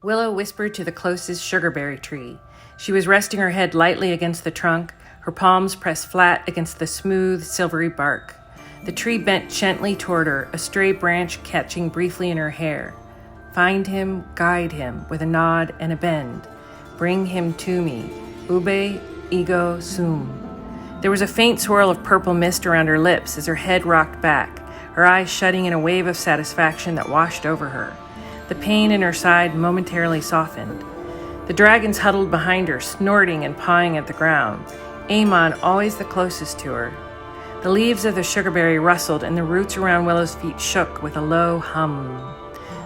Willow whispered to the closest sugarberry tree. She was resting her head lightly against the trunk, her palms pressed flat against the smooth, silvery bark. The tree bent gently toward her, a stray branch catching briefly in her hair. Find him, guide him, with a nod and a bend. Bring him to me. Ube, ego, sum. There was a faint swirl of purple mist around her lips as her head rocked back, her eyes shutting in a wave of satisfaction that washed over her. The pain in her side momentarily softened. The dragons huddled behind her, snorting and pawing at the ground. Eamon, always the closest to her. The leaves of the sugarberry rustled and the roots around Willow's feet shook with a low hum.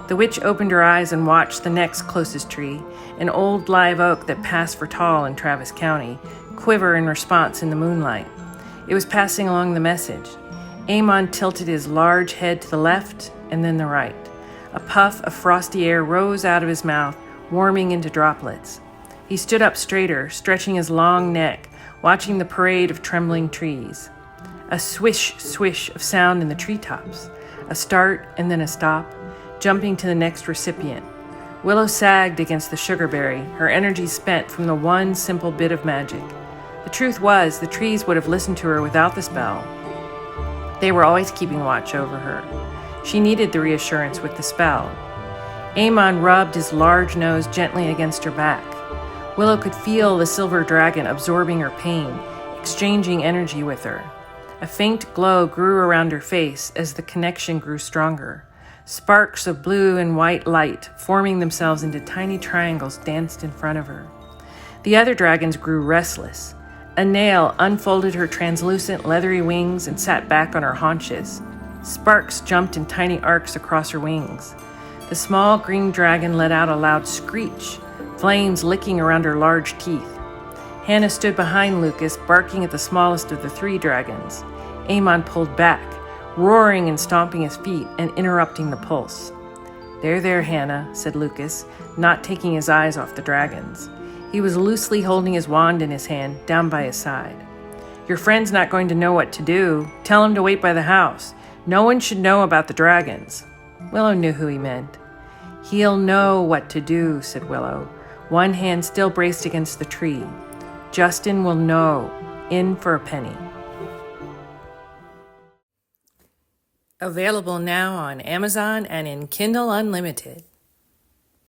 The witch opened her eyes and watched the next closest tree, an old live oak that passed for tall in Travis County, quiver in response in the moonlight. It was passing along the message. Eamon tilted his large head to the left and then the right. A puff of frosty air rose out of his mouth, warming into droplets. He stood up straighter, stretching his long neck, watching the parade of trembling trees. A swish, swish of sound in the treetops. A start and then a stop, jumping to the next recipient. Willow sagged against the sugarberry, her energy spent from the one simple bit of magic. The truth was, the trees would have listened to her without the spell. They were always keeping watch over her. She needed the reassurance with the spell. Eamon rubbed his large nose gently against her back. Willow could feel the silver dragon absorbing her pain, exchanging energy with her. A faint glow grew around her face as the connection grew stronger. Sparks of blue and white light, forming themselves into tiny triangles, danced in front of her. The other dragons grew restless. Anail unfolded her translucent, leathery wings and sat back on her haunches. Sparks jumped in tiny arcs across her wings. The small green dragon let out a loud screech, flames licking around her large teeth. Hannah stood behind Lucas, barking at the smallest of the three dragons. Eamon pulled back, roaring and stomping his feet and interrupting the pulse. There, Hannah," said Lucas, not taking his eyes off the dragons. He was loosely holding his wand in his hand, down by his side. "Your friend's not going to know what to do. Tell him to wait by the house. No one should know about the dragons." Willow knew who he meant. "He'll know what to do," said Willow, one hand still braced against the tree. "Justin will know. In for a penny." Available now on Amazon and in Kindle Unlimited.